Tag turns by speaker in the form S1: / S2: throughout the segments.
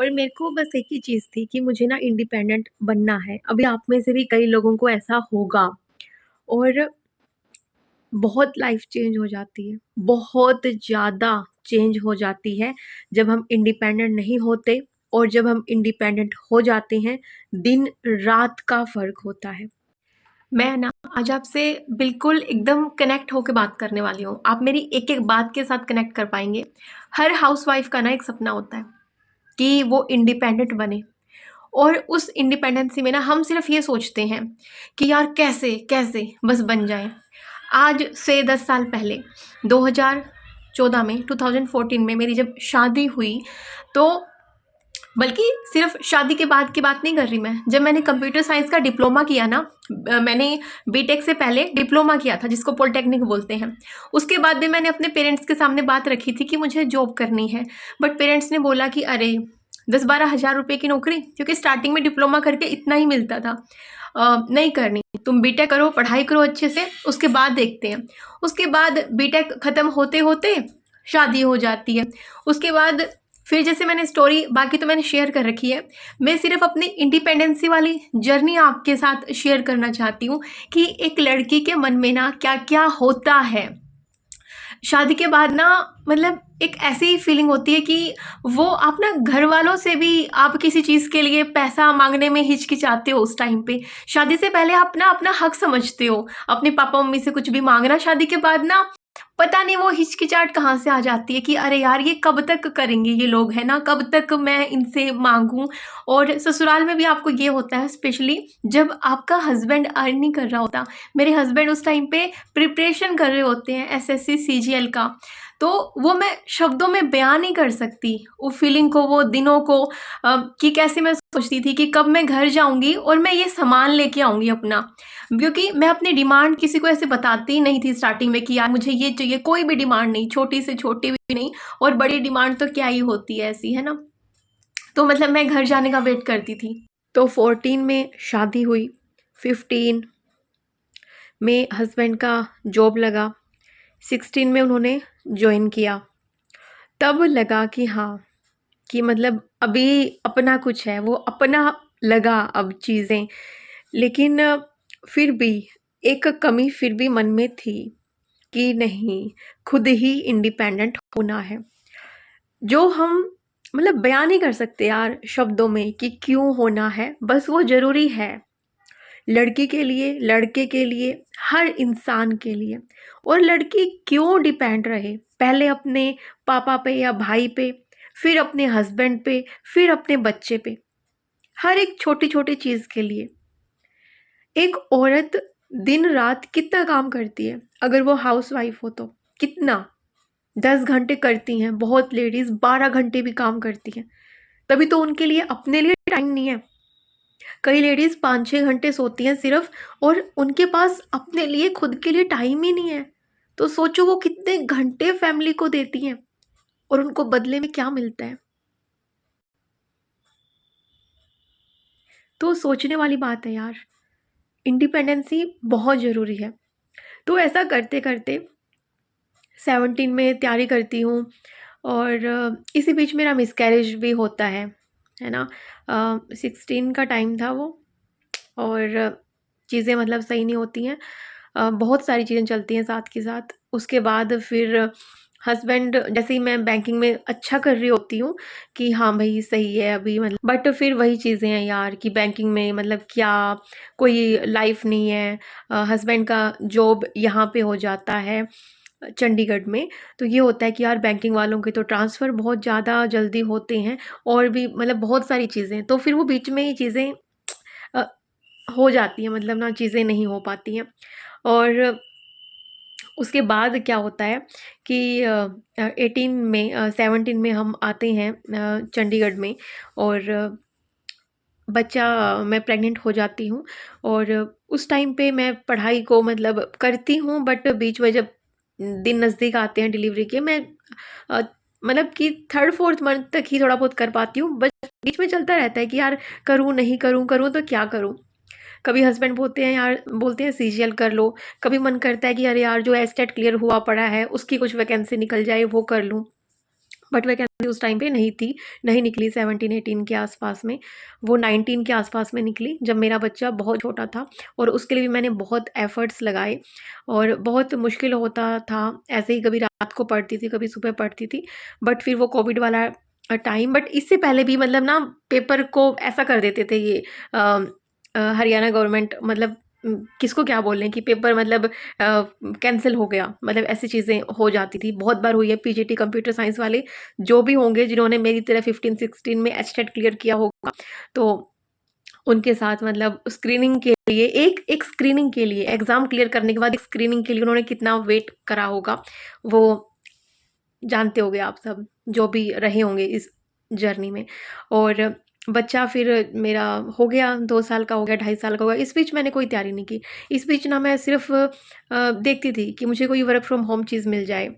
S1: और मेरे को बस एक ही चीज़ थी कि मुझे ना इंडिपेंडेंट बनना है। अभी आप में से भी कई लोगों को ऐसा होगा और बहुत लाइफ चेंज हो जाती है, बहुत ज़्यादा चेंज हो जाती है जब हम इंडिपेंडेंट नहीं होते और जब हम इंडिपेंडेंट हो जाते हैं, दिन-रात का फ़र्क होता है। मैं ना आज आपसे बिल्कुल एकदम कनेक्ट होके बात करने वाली हूँ। आप मेरी एक-एक बात के साथ कनेक्ट कर पाएँगे। हर हाउसवाइफ़ का ना एक सपना होता है कि वो इंडिपेंडेंट बने और उस इंडिपेंडेंसी में ना हम सिर्फ ये सोचते हैं कि यार कैसे कैसे बस बन जाए। आज से 10 साल पहले 2014 में 2014 में मेरी जब शादी हुई, तो बल्कि सिर्फ शादी के बाद की बात नहीं कर रही मैं। जब मैंने कंप्यूटर साइंस का डिप्लोमा किया ना, मैंने बीटेक से पहले डिप्लोमा किया था जिसको पॉलिटेक्निक बोलते हैं। उसके बाद भी मैंने अपने पेरेंट्स के सामने बात रखी थी कि मुझे जॉब करनी है, बट पेरेंट्स ने बोला कि अरे 10-12 हज़ार रुपये की नौकरी, क्योंकि स्टार्टिंग में डिप्लोमा करके इतना ही मिलता था, नहीं करनी, तुम बीटेक करो, पढ़ाई करो अच्छे से, उसके बाद देखते हैं। उसके बाद बीटेक ख़त्म होते होते शादी हो जाती है। उसके बाद फिर जैसे मैंने स्टोरी बाकी तो मैंने शेयर कर रखी है, मैं सिर्फ अपनी इंडिपेंडेंसी वाली जर्नी आपके साथ शेयर करना चाहती हूँ कि एक लड़की के मन में ना क्या क्या होता है। शादी के बाद ना मतलब एक ऐसी फीलिंग होती है कि वो आप ना घर वालों से भी आप किसी चीज़ के लिए पैसा मांगने में हिचकिचाते हो। उस टाइम पे शादी से पहले आप ना अपना हक समझते हो अपने पापा मम्मी से कुछ भी मांगना। शादी के बाद ना पता नहीं वो हिचकिचाहट कहाँ से आ जाती है कि अरे यार ये कब तक करेंगे ये लोग, है ना, कब तक मैं इनसे मांगूं। और ससुराल में भी आपको ये होता है, स्पेशली जब आपका हस्बैंड अर्न नहीं कर रहा होता। मेरे हस्बैंड उस टाइम पे प्रिपरेशन कर रहे होते हैं एसएससी सीजीएल का, तो वो मैं शब्दों में बयान नहीं कर सकती वो फीलिंग को, वो दिनों को, कि कैसे मैं सोचती थी कि कब मैं घर जाऊंगी और मैं ये सामान लेके आऊंगी अपना। क्योंकि मैं अपनी डिमांड किसी को ऐसे बताती ही नहीं थी स्टार्टिंग में कि यार मुझे ये चाहिए, कोई भी डिमांड नहीं, छोटी से छोटी भी नहीं, और बड़ी डिमांड तो क्या ही होती है ऐसी, है ना। तो मतलब मैं घर जाने का वेट करती थी। तो 14 में शादी हुई, 15 में हस्बैंड का जॉब लगा, 16 में उन्होंने ज्वाइन किया। तब लगा कि हाँ, कि मतलब अभी अपना कुछ है, वो अपना लगा अब चीज़ें। लेकिन फिर भी एक कमी फिर भी मन में थी कि नहीं, खुद ही इंडिपेंडेंट होना है। जो हम मतलब बयान नहीं कर सकते यार शब्दों में कि क्यों होना है, बस वो ज़रूरी है। लड़की के लिए, लड़के के लिए, हर इंसान के लिए। और लड़की क्यों डिपेंड रहे, पहले अपने पापा पे या भाई पे, फिर अपने हस्बैंड पे, फिर अपने बच्चे पे, हर एक छोटी-छोटी चीज़ के लिए। एक औरत दिन-रात कितना काम करती है, अगर वो हाउसवाइफ हो तो, कितना? 10 घंटे करती हैं, बहुत लेडीज़ 12 घंटे भी काम करती हैं। तभी तो उनके लिए अपने लिए टाइम नहीं है। कई लेडीज़ 5-6 घंटे सोती हैं सिर्फ़, और उनके पास अपने लिए, खुद के लिए टाइम ही नहीं है। तो सोचो वो कितने घंटे फैमिली को देती हैं और उनको बदले में क्या मिलता है। तो सोचने वाली बात है यार, इंडिपेंडेंसी बहुत ज़रूरी है। तो ऐसा करते-करते 17 में तैयारी करती हूँ और इसी बीच मेरा मिसकैरेज भी होता है ना। 16 का टाइम था वो, और चीज़ें मतलब सही नहीं होती हैं। बहुत सारी चीज़ें चलती हैं साथ के साथ। उसके बाद फिर हस्बैंड, जैसे ही मैं बैंकिंग में अच्छा कर रही होती हूँ कि हाँ भाई सही है अभी, मतलब बट फिर वही चीज़ें हैं यार कि बैंकिंग में मतलब क्या, कोई लाइफ नहीं है। हस्बैंड का जॉब यहाँ पे हो जाता है चंडीगढ़ में। तो ये होता है कि यार बैंकिंग वालों के तो ट्रांसफ़र बहुत ज़्यादा जल्दी होते हैं, और भी मतलब बहुत सारी चीज़ें, तो फिर वो बीच में ये चीज़ें अ, हो जाती हैं, मतलब ना चीज़ें नहीं हो पाती हैं। और उसके बाद क्या होता है कि 18 में 17 में हम आते हैं चंडीगढ़ में, और बच्चा, मैं प्रेग्नेंट हो जाती हूँ। और उस टाइम पे मैं पढ़ाई को मतलब करती हूँ, बट बीच में जब दिन नज़दीक आते हैं डिलीवरी के, मैं अ, मतलब कि 3rd-4th मंथ तक ही थोड़ा बहुत कर पाती हूँ। बस बीच में चलता रहता है कि यार करूँ, नहीं करूँ, करूँ तो क्या करूँ? कभी हस्बैंड बोलते हैं सीजीएल कर लो, कभी मन करता है कि अरे यार जो एस्टेट क्लियर हुआ पड़ा है उसकी कुछ वैकेंसी निकल जाए वो कर लूँ। बट वैकेंसी उस टाइम पे नहीं थी, नहीं निकली 17-18 के आसपास में, वो 19 के आसपास में निकली जब मेरा बच्चा बहुत छोटा था। और उसके लिए भी मैंने बहुत एफ़र्ट्स लगाए और बहुत मुश्किल होता था। ऐसे ही कभी रात को पढ़ती थी, कभी सुबह पढ़ती थी, बट फिर वो कोविड वाला टाइम, बट इससे पहले भी मतलब ना पेपर को ऐसा कर देते थे ये हरियाणा गवर्नमेंट, मतलब किसको क्या बोल रहे हैं कि पेपर मतलब कैंसिल हो गया, मतलब ऐसी चीज़ें हो जाती थी। बहुत बार हुई है। पीजीटी कंप्यूटर साइंस वाले जो भी होंगे जिन्होंने मेरी तरह 15-16 में एचटेट क्लियर किया होगा, तो उनके साथ मतलब स्क्रीनिंग के लिए एक स्क्रीनिंग के लिए एग्ज़ाम क्लियर करने के बाद एक स्क्रीनिंग के लिए उन्होंने कितना वेट करा होगा, वो जानते होंगे आप सब, जो भी रहे होंगे इस जर्नी में। और बच्चा फिर मेरा हो गया, 2 साल का हो गया, 2.5 साल का हो गया। इस बीच मैंने कोई तैयारी नहीं की। इस बीच ना मैं सिर्फ़ देखती थी कि मुझे कोई वर्क फ्रॉम होम चीज़ मिल जाए।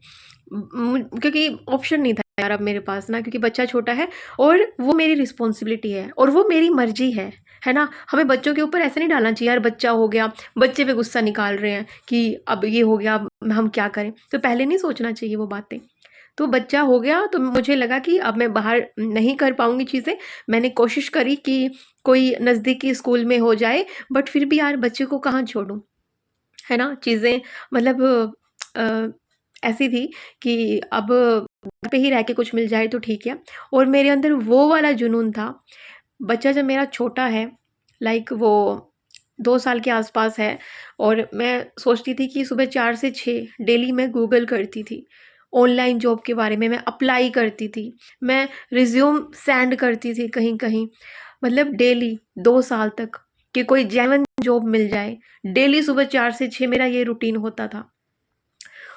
S1: क्योंकि ऑप्शन नहीं था यार अब मेरे पास ना, क्योंकि बच्चा छोटा है और वो मेरी रिस्पॉन्सिबिलिटी है और वो मेरी मर्ज़ी है ना? हमें बच्चों के ऊपर ऐसे नहीं डालना चाहिए, यार बच्चा हो गया, बच्चे पे गुस्सा निकाल रहे हैं कि अब ये हो गया, अब हम क्या करें? तो पहले नहीं सोचना चाहिए वो बातें। तो बच्चा हो गया तो मुझे लगा कि अब मैं बाहर नहीं कर पाऊँगी चीज़ें। मैंने कोशिश करी कि कोई नज़दीकी स्कूल में हो जाए, बट फिर भी यार बच्चे को कहाँ छोड़ूँ, है ना? चीज़ें मतलब अ, ऐसी थी कि अब घर पे ही रह के कुछ मिल जाए तो ठीक है। और मेरे अंदर वो वाला जुनून था। बच्चा जब मेरा छोटा है, लाइक वो 2 साल के आसपास है, और मैं सोचती थी कि सुबह 4 से 6 डेली मैं गूगल करती थी। ऑनलाइन जॉब के बारे में मैं अप्लाई करती थी। मैं रिज़्यूम सेंड करती थी कहीं-कहीं। मतलब डेली 2 साल तक कि कोई जेन्युइन जॉब मिल जाए। डेली सुबह 4 से 6 मेरा ये रूटीन होता था।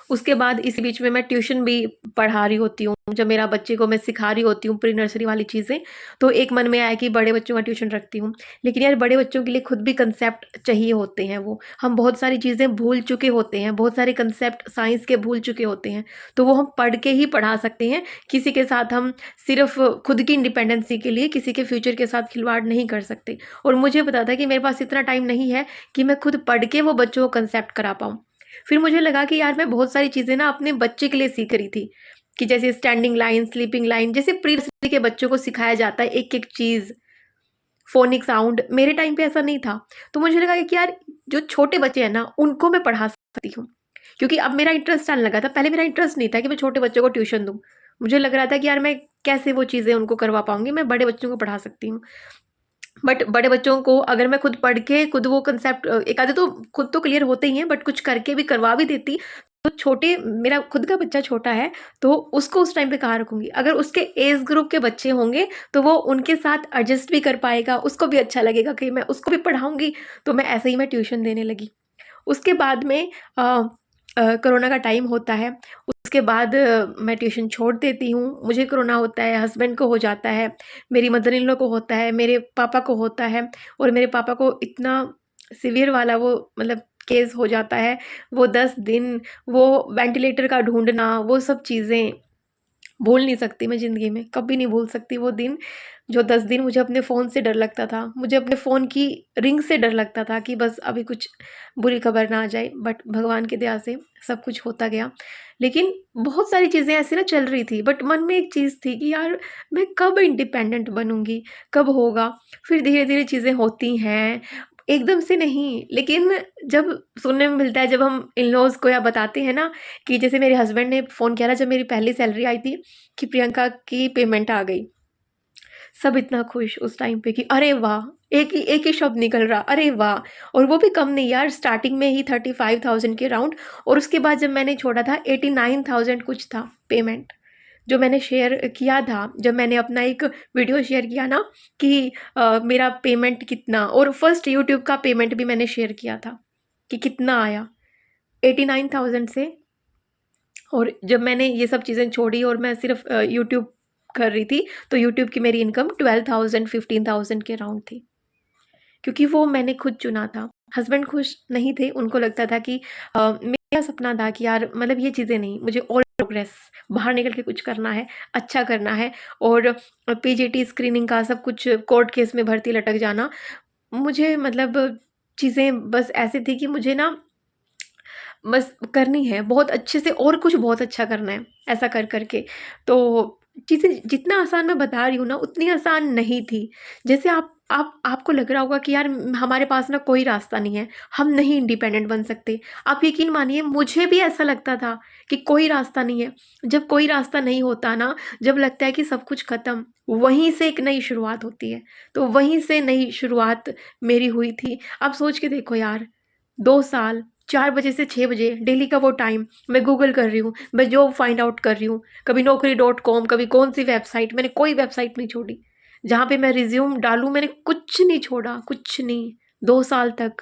S1: उसके बाद इसी बीच में मैं ट्यूशन भी पढ़ा रही होती हूँ। जब मेरा बच्चे को मैं सिखा रही होती हूँ प्री नर्सरी वाली चीज़ें, तो एक मन में आया कि बड़े बच्चों का ट्यूशन रखती हूँ। लेकिन यार बड़े बच्चों के लिए खुद भी कंसेप्ट चाहिए होते हैं वो। हम बहुत सारी चीज़ें भूल चुके होते हैं, बहुत सारे कंसेप्ट साइंस के भूल चुके होते हैं। तो वो हम पढ़ के ही पढ़ा सकते हैं। किसी के साथ हम सिर्फ़ खुद की इंडिपेंडेंसी के लिए किसी के फ्यूचर के साथ खिलवाड़ नहीं कर सकते। और मुझे पता था कि मेरे पास इतना टाइम नहीं है कि मैं खुद पढ़ के वो बच्चों को कंसेप्ट करा पाऊँ। फिर मुझे लगा कि यार मैं बहुत सारी चीज़ें ना अपने बच्चे के लिए सीख रही थी, कि जैसे स्टैंडिंग लाइन, स्लीपिंग लाइन, जैसे प्री नर्सरी के बच्चों को सिखाया जाता है एक-एक चीज़, फ़ोनिक साउंड, मेरे टाइम पे ऐसा नहीं था। तो मुझे लगा कि यार जो छोटे बच्चे हैं ना, उनको मैं पढ़ा सकती हूँ। क्योंकि अब मेरा इंटरेस्ट आने लगा था, पहले मेरा इंटरेस्ट नहीं था कि मैं छोटे बच्चों को ट्यूशन दूँ। मुझे लग रहा था कि यार मैं कैसे वो चीज़ें उनको करवा पाऊँगी, मैं बड़े बच्चों को पढ़ा सकती हूँ। बट बड़े बच्चों को अगर मैं खुद पढ़ के खुद वो कंसेप्ट एक आधे तो खुद तो क्लियर होते ही हैं, बट कुछ करके भी करवा भी देती, तो छोटे मेरा खुद का बच्चा छोटा है, तो उसको उस टाइम पे कहाँ रखूँगी? अगर उसके एज ग्रुप के बच्चे होंगे, तो वो उनके साथ एडजस्ट भी कर पाएगा, उसको भी अच्छा लगेगा कि मैं उसको भी पढ़ाऊँगी, तो मैं ऐसे ही मैं ट्यूशन देने लगी। उसके बाद में कोरोना का टाइम होता है, उसके बाद मैं ट्यूशन छोड़ देती हूँ। मुझे कोरोना होता है, हस्बैंड को हो जाता है, मेरी मदर इन लॉ को होता है, मेरे पापा को होता है, और मेरे पापा को इतना सीवियर वाला वो मतलब केस हो जाता है। वो 10 दिन वो वेंटिलेटर का ढूँढना, वो सब चीज़ें भूल नहीं सकती मैं ज़िंदगी में, कभी नहीं भूल सकती वो दिन। जो 10 दिन मुझे अपने फ़ोन से डर लगता था, मुझे अपने फ़ोन की रिंग से डर लगता था कि बस अभी कुछ बुरी खबर ना आ जाए, बट भगवान की दया से सब कुछ होता गया। लेकिन बहुत सारी चीज़ें ऐसी ना चल रही थी, बट मन में एक चीज़ थी कि यार मैं कब इंडिपेंडेंट बनूँगी, कब होगा? फिर धीरे-धीरे चीज़ें होती हैं, एकदम से नहीं, लेकिन जब सुनने में मिलता है, जब हम इन-लॉज़ को या बताते हैं ना, कि जैसे मेरे हस्बैंड ने फ़ोन किया था जब मेरी पहली सैलरी आई थी कि प्रियंका की पेमेंट आ गई। सब इतना खुश उस टाइम पे कि अरे वाह! एक ही शब्द निकल रहा, अरे वाह! और वो भी कम नहीं यार, स्टार्टिंग में ही 35,000 के अराउंड, और उसके बाद जब मैंने छोड़ा था 89,000 कुछ था पेमेंट। जो मैंने शेयर किया था, जब मैंने अपना एक वीडियो शेयर किया ना कि मेरा पेमेंट कितना, और फर्स्ट यूट्यूब का पेमेंट भी मैंने शेयर किया था कि कितना आया, 89,000 से। और जब मैंने ये सब चीज़ें छोड़ी और मैं सिर्फ़ यूट्यूब कर रही थी, तो यूट्यूब की मेरी इनकम 12,000 15,000 के अराउंड थी। क्योंकि वो मैंने खुद चुना था। हस्बैंड खुश नहीं थे, उनको लगता था कि मेरा सपना था कि यार मतलब ये चीज़ें नहीं, मुझे और प्रोग्रेस, बाहर निकल के कुछ करना है, अच्छा करना है। और पीजीटी स्क्रीनिंग का सब कुछ, कोर्ट केस में भर्ती लटक जाना, मुझे मतलब चीज़ें बस ऐसी थी कि मुझे ना बस करनी है, बहुत अच्छे से और कुछ बहुत अच्छा करना है, ऐसा कर कर के। तो चीज़ें जितना आसान मैं बता रही हूँ ना, उतनी आसान नहीं थी। जैसे आपको लग रहा होगा कि यार हमारे पास ना कोई रास्ता नहीं है, हम नहीं इंडिपेंडेंट बन सकते। आप यकीन मानिए मुझे भी ऐसा लगता था कि कोई रास्ता नहीं है। जब कोई रास्ता नहीं होता ना, जब लगता है कि सब कुछ ख़त्म, वहीं से एक नई शुरुआत होती है। तो वहीं से नई शुरुआत मेरी हुई थी। आप सोच के देखो यार, 2 साल 4 बजे से 6 बजे डेली का वो टाइम मैं गूगल कर रही हूँ, मैं जॉब फाइंड आउट कर रही हूँ। कभी naukri.com, कभी कौन-सी वेबसाइट, मैंने कोई वेबसाइट नहीं छोड़ी। जहाँ पे मैं रिज़्यूम डालूँ, मैंने कुछ नहीं छोड़ा, कुछ नहीं, 2 साल तक।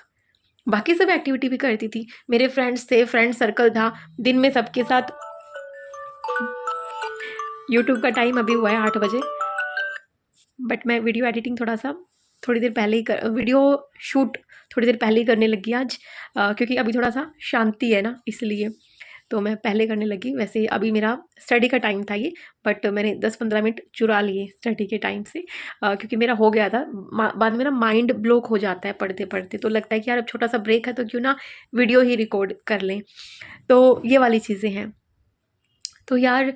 S1: बाकी सब एक्टिविटी भी करती थी। मेरे फ्रेंड्स थे, फ्रेंड सर्कल था, दिन में सबके साथ। यूट्यूब का टाइम अभी हुआ है 8 बजे, बट मैं वीडियो एडिटिंग थोड़ी देर पहले ही वीडियो शूट थोड़ी देर पहले ही करने लगी आज, क्योंकि अभी थोड़ा-सा शांति है ना, इसलिए। तो मैं पहले करने लगी। वैसे अभी मेरा स्टडी का टाइम था ये, बट मैंने 10-15 मिनट चुरा लिए स्टडी के टाइम से, क्योंकि मेरा हो गया था। बाद में ना माइंड ब्लॉक हो जाता है पढ़ते-पढ़ते, तो लगता है कि यार अब छोटा-सा ब्रेक है तो क्यों ना वीडियो ही रिकॉर्ड कर लें। तो ये वाली चीज़ें हैं। तो यार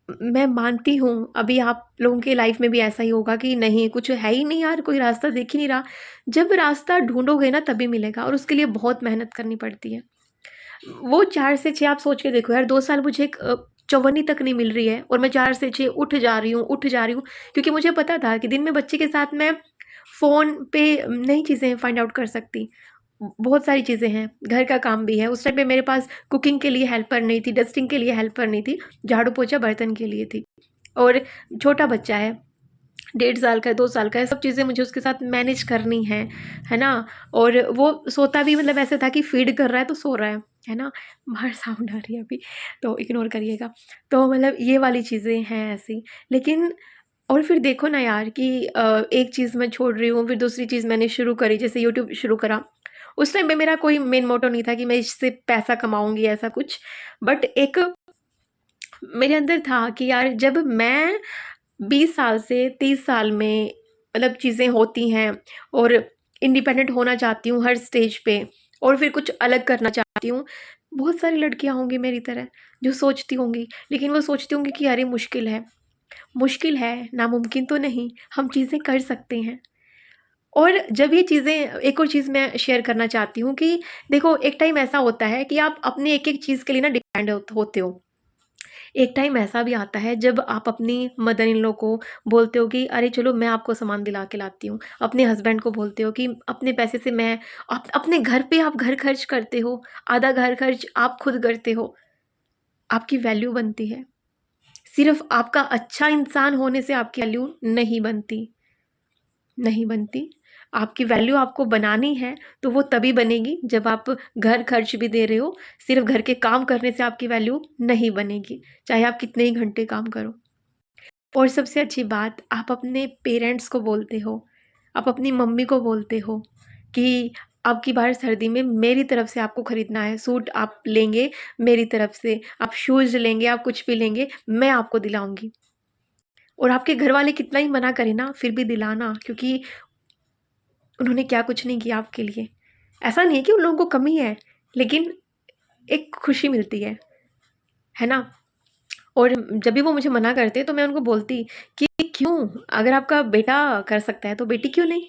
S1: मैं मानती हूँ अभी आप लोगों के लाइफ में भी ऐसा ही होगा कि नहीं, कुछ है ही नहीं यार, कोई रास्ता दिख ही नहीं रहा। जब रास्ता ढूँढोगे ना तभी मिलेगा, और उसके लिए बहुत मेहनत करनी पड़ती है। वो 4 से 6 आप सोच के देखो यार, 2 साल मुझे एक चवन्नी तक नहीं मिल रही है और मैं 4 से 6 उठ जा रही हूँ, क्योंकि मुझे पता था कि दिन में बच्चे के साथ मैं फ़ोन पे नई चीज़ें फाइंड आउट कर सकती। बहुत सारी चीज़ें हैं, घर का काम भी है। उस टाइम पे मेरे पास कुकिंग के लिए हेल्पर नहीं थी, डस्टिंग के लिए हेल्पर नहीं थी, झाड़ू-पोछा बर्तन के लिए थी। और छोटा बच्चा है, 1.5 साल का है, 2 साल का है, सब चीज़ें मुझे उसके साथ मैनेज करनी है ना? और वो सोता भी मतलब ऐसे था कि फ़ीड कर रहा है तो सो रहा है ना? बाहर साउंड आ रही है अभी, तो इग्नोर करिएगा। तो मतलब ये वाली चीज़ें हैं ऐसी। लेकिन और फिर देखो ना यार कि एक चीज़ मैं छोड़ रही हूँ, फिर दूसरी चीज़ मैंने शुरू करी, जैसे यूट्यूब शुरू करा। उस टाइम पे मेरा कोई मेन मोटो नहीं था कि मैं इससे पैसा कमाऊँगी, ऐसा कुछ। बट एक मेरे अंदर था कि यार जब मैं 20 साल से 30 साल में मतलब चीज़ें होती हैं और इंडिपेंडेंट होना चाहती हूँ हर स्टेज पे, और फिर कुछ अलग करना चाहती हूँ। बहुत सारी लड़कियाँ होंगी मेरी तरह जो सोचती होंगी, लेकिन वो सोचती होंगी कि अरे मुश्किल है, नामुमकिन तो नहीं, हम चीज़ें कर सकते हैं। और जब ये चीज़ें, एक और चीज़ मैं शेयर करना चाहती हूँ कि देखो, एक टाइम ऐसा होता है कि आप अपनी एक-एक चीज़ के लिए ना डिपेंड होते हो। एक टाइम ऐसा भी आता है जब आप अपनी मदर इन लॉ को बोलते हो कि अरे चलो मैं आपको सामान दिला के लाती हूँ। अपने हस्बैंड को बोलते हो कि अपने पैसे से मैं अपने घर पे आप घर खर्च करते हो, आधा घर खर्च आप खुद करते हो। आपकी वैल्यू बनती है। सिर्फ़ आपका अच्छा इंसान होने से आपकी वैल्यू नहीं बनती, नहीं बनती। आपकी वैल्यू आपको बनानी है, तो वो तभी बनेगी जब आप घर खर्च भी दे रहे हो। सिर्फ़ घर के काम करने से आपकी वैल्यू नहीं बनेगी, चाहे आप कितने ही घंटे काम करो। और सबसे अच्छी बात, आप अपने पेरेंट्स को बोलते हो, आप अपनी मम्मी को बोलते हो कि अब की बार सर्दी में मेरी तरफ से आपको खरीदना है, सूट आप लेंगे मेरी तरफ से, आप शूज़ लेंगे, आप कुछ भी लेंगे, मैं आपको दिलाऊँगी। और आपके घरवाले कितना ही मना करें ना, फिर भी दिलाना, क्योंकि उन्होंने क्या कुछ नहीं किया आपके लिए। ऐसा नहीं है कि उन लोगों को कमी है, लेकिन एक खुशी मिलती है ना? और जब भी वो मुझे मना करते तो मैं उनको बोलती कि क्यों? अगर आपका बेटा कर सकता है तो बेटी क्यों नहीं?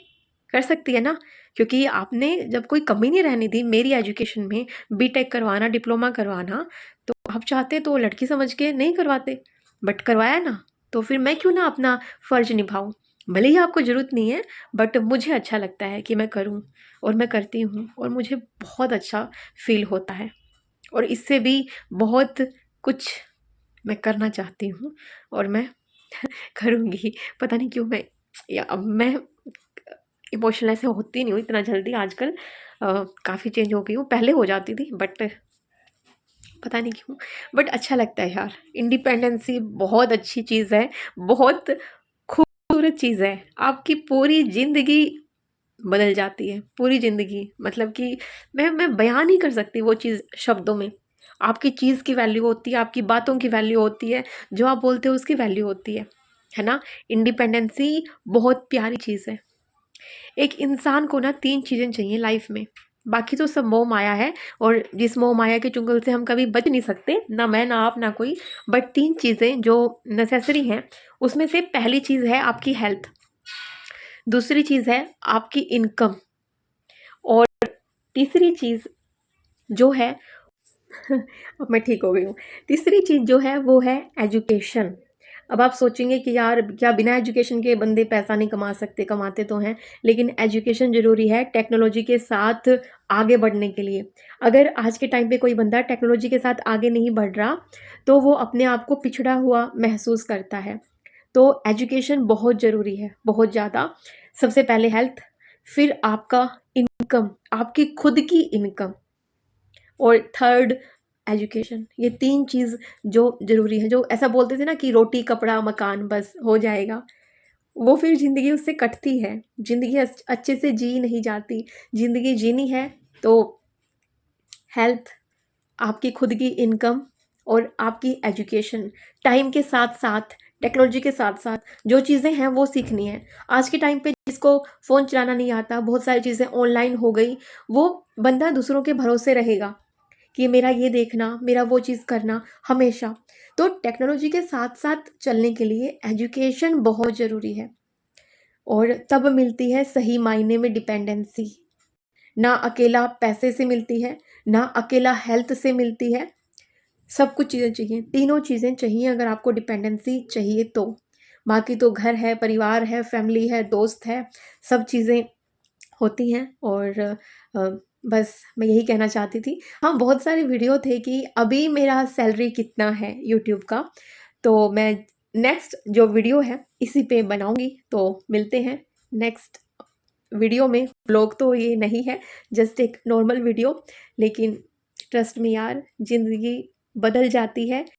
S1: कर सकती है ना? क्योंकि आपने जब कोई कमी नहीं रहने दी मेरी एजुकेशन में, बीटेक करवाना, डिप्लोमा करवाना, तो आप चाहते तो लड़की समझ के नहीं करवाते, बट करवाया ना, तो फिर मैं क्यों ना अपना फ़र्ज़ निभाऊँ? भले ही आपको ज़रूरत नहीं है, बट मुझे अच्छा लगता है कि मैं करूँ, और मैं करती हूँ और मुझे बहुत अच्छा फ़ील होता है। और इससे भी बहुत कुछ मैं करना चाहती हूँ, और मैं करूँगी। पता नहीं क्यों मैं, या अब मैं इमोशनल ऐसे होती नहीं हूँ इतना जल्दी आजकल। काफ़ी चेंज हो गई हूँ, पहले हो जाती थी, बट पता नहीं क्यों। बट अच्छा लगता है यार, इंडिपेंडेंसी बहुत अच्छी चीज़ है, बहुत खूबसूरत चीज़ है। आपकी पूरी ज़िंदगी बदल जाती है, पूरी ज़िंदगी, मतलब कि मैं बयान नहीं कर सकती वो चीज़ शब्दों में। आपकी चीज़ की वैल्यू होती है, आपकी बातों की वैल्यू होती है, जो आप बोलते हो उसकी वैल्यू होती है ना? इंडिपेंडेंसी बहुत प्यारी चीज़ है। एक इंसान को ना 3 चीज़ें चाहिए लाइफ में। बाकी तो सब मोह माया है, और जिस मोह माया के चुंगल से हम कभी बच नहीं सकते, ना मैं ना आप ना कोई। बट 3 चीज़ें जो नेसेसरी हैं, उसमें से पहली चीज़ है आपकी हेल्थ, दूसरी चीज़ है आपकी इनकम, और तीसरी चीज़ जो है अब मैं ठीक हो गई हूँ। तीसरी चीज़ जो है वो है एजुकेशन। अब आप सोचेंगे कि यार क्या बिना एजुकेशन के बंदे पैसा नहीं कमा सकते? कमाते तो हैं, लेकिन एजुकेशन ज़रूरी है टेक्नोलॉजी के साथ आगे बढ़ने के लिए। अगर आज के टाइम पे कोई बंदा टेक्नोलॉजी के साथ आगे नहीं बढ़ रहा, तो वो अपने आप को पिछड़ा हुआ महसूस करता है। तो एजुकेशन बहुत ज़रूरी है, बहुत ज़्यादा। सबसे पहले हेल्थ, फिर आपका इनकम, आपकी खुद की इनकम, और थर्ड एजुकेशन। ये 3 चीज़ जो ज़रूरी है। जो ऐसा बोलते थे ना कि रोटी, कपड़ा, मकान बस हो जाएगा, वो फिर ज़िंदगी उससे कटती है। ज़िंदगी अच्छे से जी नहीं जाती। ज़िंदगी जीनी है तो हेल्थ, आपकी खुद की इनकम और आपकी एजुकेशन, टाइम के साथ-साथ, टेक्नोलॉजी के साथ-साथ जो चीज़ें हैं वो सीखनी है। आज के टाइम पे जिसको फ़ोन चलाना नहीं आता, बहुत सारी चीज़ें ऑनलाइन हो गई, वो बंदा दूसरों के भरोसे रहेगा कि मेरा ये देखना, मेरा वो चीज़ करना हमेशा। तो टेक्नोलॉजी के साथ-साथ चलने के लिए एजुकेशन बहुत ज़रूरी है, और तब मिलती है सही मायने में डिपेंडेंसी। ना अकेला पैसे से मिलती है, ना अकेला हेल्थ से मिलती है, सब कुछ चीज़ें चाहिए, तीनों चीज़ें चाहिए अगर आपको डिपेंडेंसी चाहिए तो। बाकी तो घर है, परिवार है, फैमिली है, दोस्त है, सब चीज़ें होती हैं। और बस मैं यही कहना चाहती थी। हाँ, बहुत सारे वीडियो थे कि अभी मेरा सैलरी कितना है यूट्यूब का, तो मैं नेक्स्ट जो वीडियो है इसी पे बनाऊँगी, तो मिलते हैं नेक्स्ट वीडियो में। व्लॉग तो ये नहीं है, जस्ट एक नॉर्मल वीडियो, लेकिन ट्रस्ट मी यार, ज़िंदगी बदल जाती है